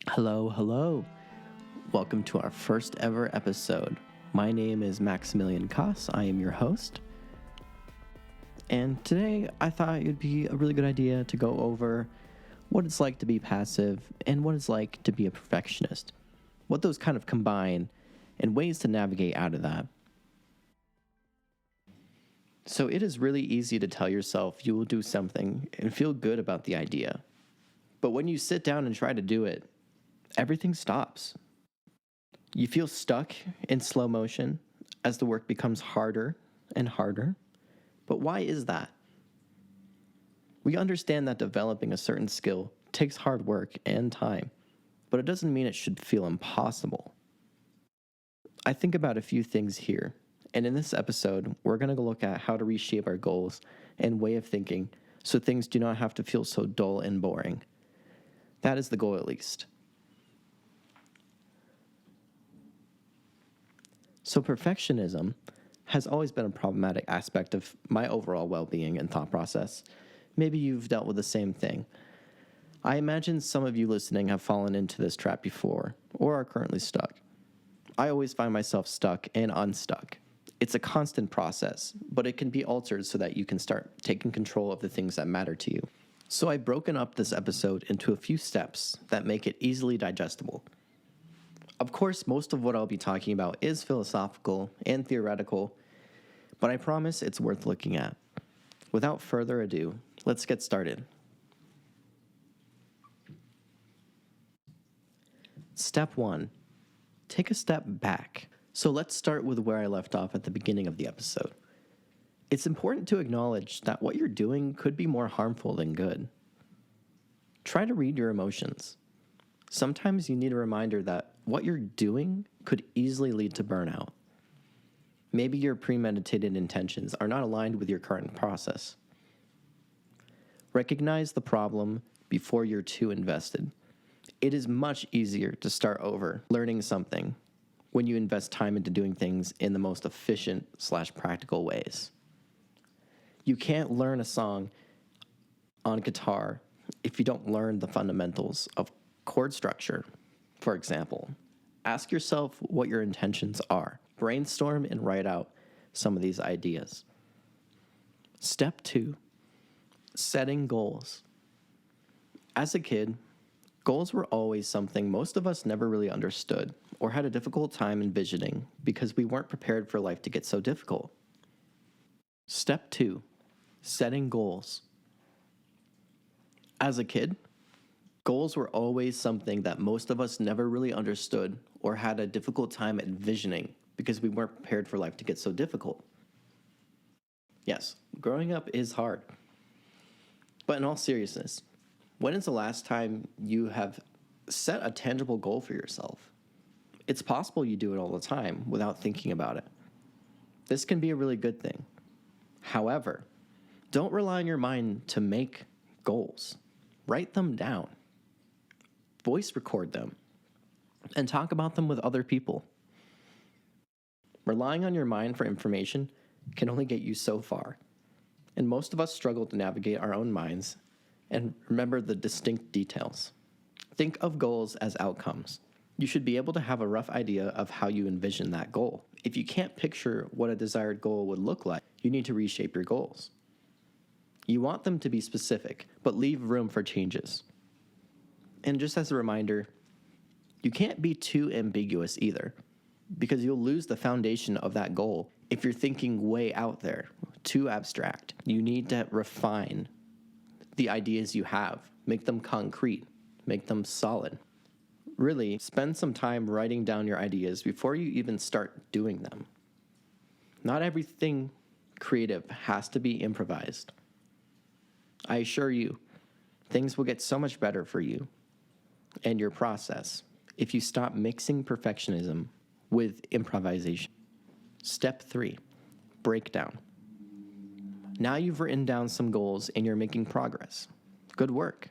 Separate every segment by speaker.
Speaker 1: Hello, hello. Welcome to our first ever episode. My name is Maximilian Koss. I am your host. And today I thought it would be a really good idea to go over what it's like to be passive and what it's like to be a perfectionist. What those kind of combine and ways to navigate out of that. So it is really easy to tell yourself you will do something and feel good about the idea. But when you sit down and try to do it, everything stops. You feel stuck in slow motion as the work becomes harder and harder. But why is that? We understand that developing a certain skill takes hard work and time, but it doesn't mean it should feel impossible. I think about a few things here, and in this episode, we're going to look at how to reshape our goals and way of thinking so things do not have to feel so dull and boring. That is the goal, at least. So perfectionism has always been a problematic aspect of my overall well-being and thought process. Maybe you've dealt with the same thing. I imagine some of you listening have fallen into this trap before or are currently stuck. I always find myself stuck and unstuck. It's a constant process, but it can be altered so that you can start taking control of the things that matter to you. So I've broken up this episode into a few steps that make it easily digestible. Of course, most of what I'll be talking about is philosophical and theoretical, but I promise it's worth looking at. Without further ado, let's get started. Step 1. Take a step back. So let's start with where I left off at the beginning of the episode. It's important to acknowledge that what you're doing could be more harmful than good. Try to read your emotions. Sometimes you need a reminder that what you're doing could easily lead to burnout. Maybe your premeditated intentions are not aligned with your current process. Recognize the problem before you're too invested. It is much easier to start over learning something when you invest time into doing things in the most efficient/practical ways. You can't learn a song on guitar if you don't learn the fundamentals of chord structure, for example. Ask yourself what your intentions are. Brainstorm and write out some of these ideas. Step 2, setting goals. As a kid, goals were always something most of us never really understood or had a difficult time envisioning because we weren't prepared for life to get so difficult. Step 2, setting goals. As a kid, goals were always something that most of us never really understood or had a difficult time envisioning because we weren't prepared for life to get so difficult. Yes, growing up is hard. But in all seriousness, when is the last time you have set a tangible goal for yourself? It's possible you do it all the time without thinking about it. This can be a really good thing. However, don't rely on your mind to make goals. Write them down. Voice record them, and talk about them with other people. Relying on your mind for information can only get you so far, and most of us struggle to navigate our own minds and remember the distinct details. Think of goals as outcomes. You should be able to have a rough idea of how you envision that goal. If you can't picture what a desired goal would look like, you need to reshape your goals. You want them to be specific, but leave room for changes. And just as a reminder, you can't be too ambiguous either, because you'll lose the foundation of that goal if you're thinking way out there, too abstract. You need to refine the ideas you have, make them concrete, make them solid. Really, spend some time writing down your ideas before you even start doing them. Not everything creative has to be improvised. I assure you, things will get so much better for you and your process if you stop mixing perfectionism with improvisation. Step 3, breakdown. Now you've written down some goals and you're making progress. Good work.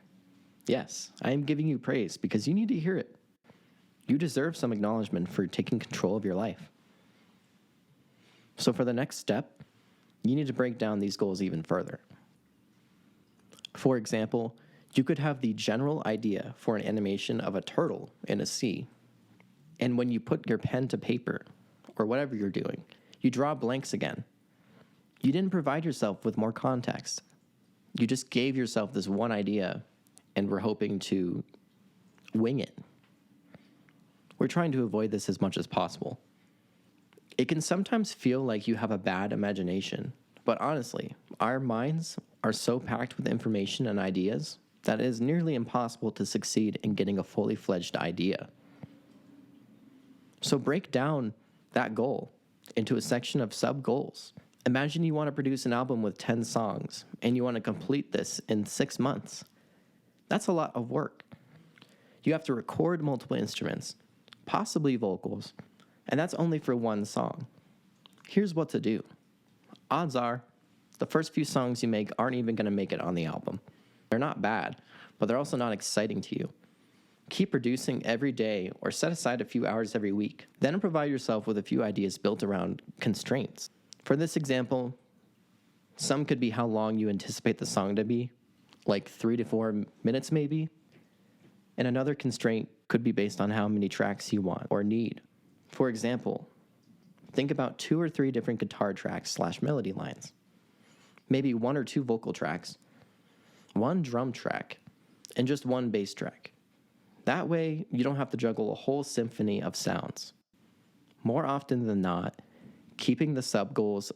Speaker 1: Yes, I am giving you praise because you need to hear it. You deserve some acknowledgement for taking control of your life. So for the next step, you need to break down these goals even further. For example, You could have the general idea for an animation of a turtle in a sea, and when you put your pen to paper, or whatever you're doing, you draw blanks again. You didn't provide yourself with more context. You just gave yourself this one idea and were hoping to wing it. We're trying to avoid this as much as possible. It can sometimes feel like you have a bad imagination, but honestly, our minds are so packed with information and ideas that it is nearly impossible to succeed in getting a fully fledged idea. So break down that goal into a section of sub-goals. Imagine you want to produce an album with 10 songs, and you want to complete this in 6 months. That's a lot of work. You have to record multiple instruments, possibly vocals, and that's only for one song. Here's what to do. Odds are, the first few songs you make aren't even going to make it on the album. They're not bad, but they're also not exciting to you. Keep producing every day or set aside a few hours every week. Then provide yourself with a few ideas built around constraints. For this example, some could be how long you anticipate the song to be, like 3 to 4 minutes maybe. And another constraint could be based on how many tracks you want or need. For example, think about 2 or 3 different guitar tracks / melody lines. Maybe 1 or 2 vocal tracks, 1 drum track, and just 1 bass track. That way, you don't have to juggle a whole symphony of sounds. More often than not, keeping the sub-goals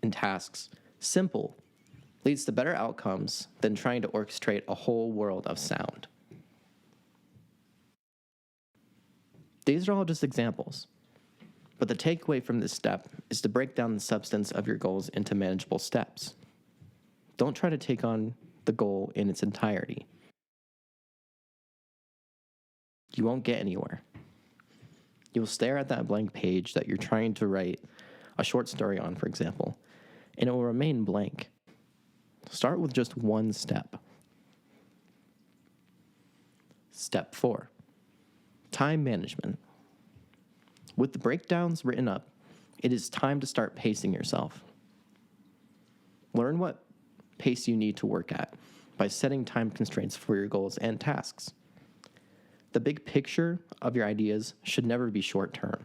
Speaker 1: and tasks simple leads to better outcomes than trying to orchestrate a whole world of sound. These are all just examples, but the takeaway from this step is to break down the substance of your goals into manageable steps. Don't try to take on the goal in its entirety. You won't get anywhere. You'll stare at that blank page that you're trying to write a short story on, for example, and it will remain blank. Start with just one step. Step 4, time management. With the breakdowns written up, it is time to start pacing yourself. Learn what pace you need to work at by setting time constraints for your goals and tasks. The big picture of your ideas should never be short term,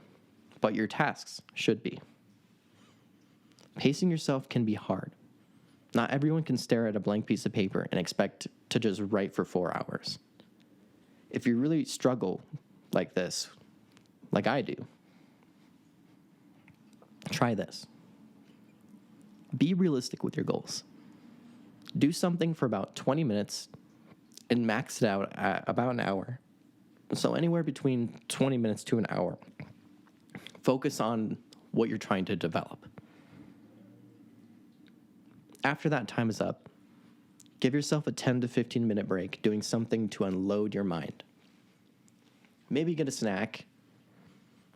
Speaker 1: but your tasks should be. Pacing yourself can be hard. Not everyone can stare at a blank piece of paper and expect to just write for 4 hours. If you really struggle like this, like I do, try this. Be realistic with your goals. Do something for about 20 minutes and max it out at about an hour. So anywhere between 20 minutes to an hour. Focus on what you're trying to develop. After that time is up, give yourself a 10 to 15 minute break doing something to unload your mind. Maybe get a snack,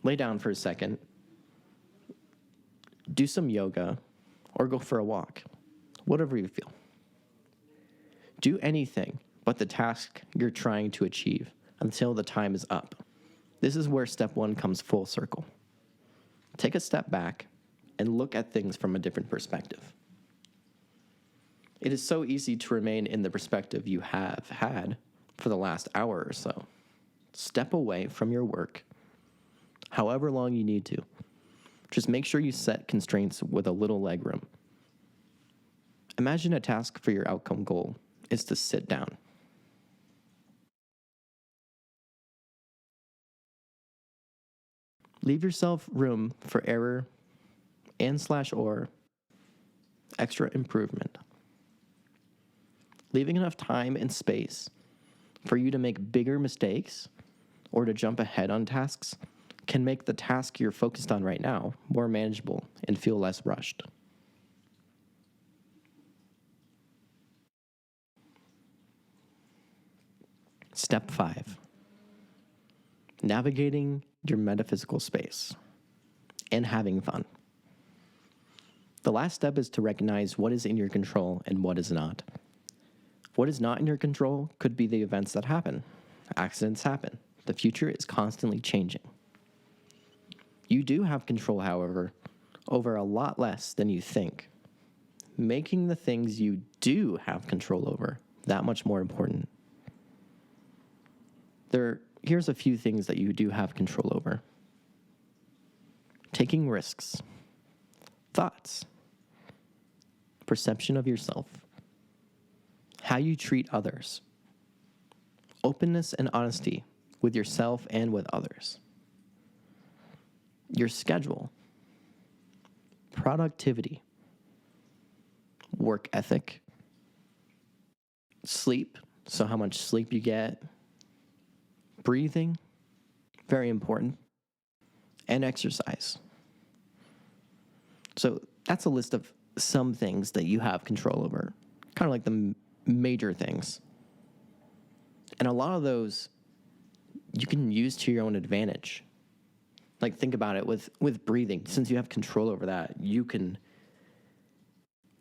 Speaker 1: lay down for a second, do some yoga, or go for a walk, whatever you feel. Do anything but the task you're trying to achieve until the time is up. This is where step 1 comes full circle. Take a step back and look at things from a different perspective. It is so easy to remain in the perspective you have had for the last hour or so. Step away from your work, however long you need to. Just make sure you set constraints with a little leg room. Imagine a task for your outcome goal is to sit down. Leave yourself room for error and/or extra improvement. Leaving enough time and space for you to make bigger mistakes or to jump ahead on tasks can make the task you're focused on right now more manageable and feel less rushed. Step 5, navigating your metaphysical space and having fun. The last step is to recognize what is in your control and what is not. What is not in your control could be the events that happen. Accidents happen. The future is constantly changing. You do have control, however, over a lot less than you think. Making the things you do have control over that much more important. Here's a few things that you do have control over. Taking risks, thoughts, perception of yourself, how you treat others, openness and honesty with yourself and with others, your schedule, productivity, work ethic, sleep, so how much sleep you get, breathing, very important, and exercise. So that's a list of some things that you have control over, kind of like the major things. And a lot of those you can use to your own advantage. Like, think about it with breathing. Since you have control over that, you can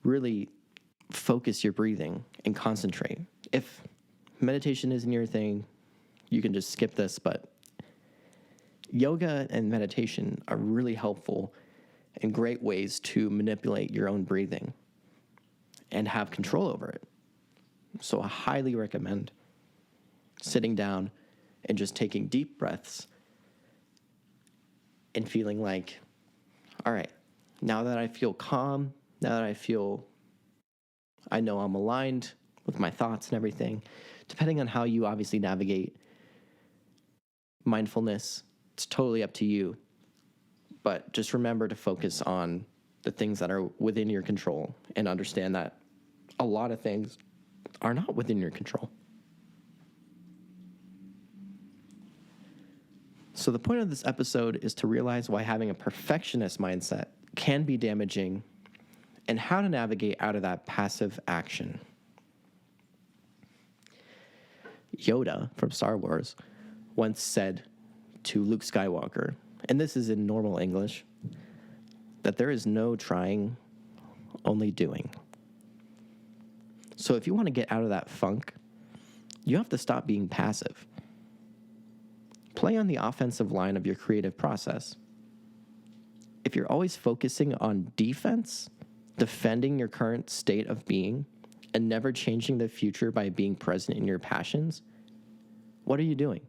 Speaker 1: really focus your breathing and concentrate. If meditation isn't your thing, you can just skip this, but yoga and meditation are really helpful and great ways to manipulate your own breathing and have control over it. So I highly recommend sitting down and just taking deep breaths and feeling like, all right, now that I feel calm, now that I know I'm aligned with my thoughts and everything, depending on how you obviously navigate mindfulness, it's totally up to you. But just remember to focus on the things that are within your control and understand that a lot of things are not within your control. So the point of this episode is to realize why having a perfectionist mindset can be damaging and how to navigate out of that passive action. Yoda from Star Wars once said to Luke Skywalker, and this is in normal English, that there is no trying, only doing. So if you want to get out of that funk, you have to stop being passive. Play on the offensive line of your creative process. If you're always focusing on defense, defending your current state of being, and never changing the future by being present in your passions, what are you doing?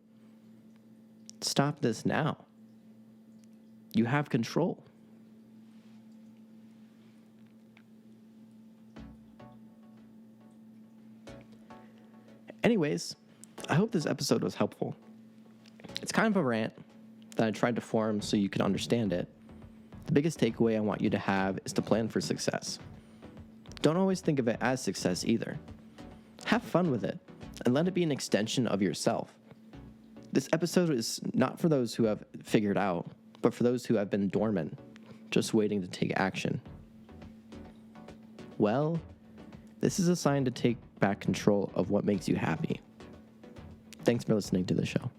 Speaker 1: Stop this now. You have control. Anyways, I hope this episode was helpful. It's kind of a rant that I tried to form so you could understand it. The biggest takeaway I want you to have is to plan for success. Don't always think of it as success either. Have fun with it and let it be an extension of yourself. This episode is not for those who have figured out, but for those who have been dormant, just waiting to take action. Well, this is a sign to take back control of what makes you happy. Thanks for listening to the show.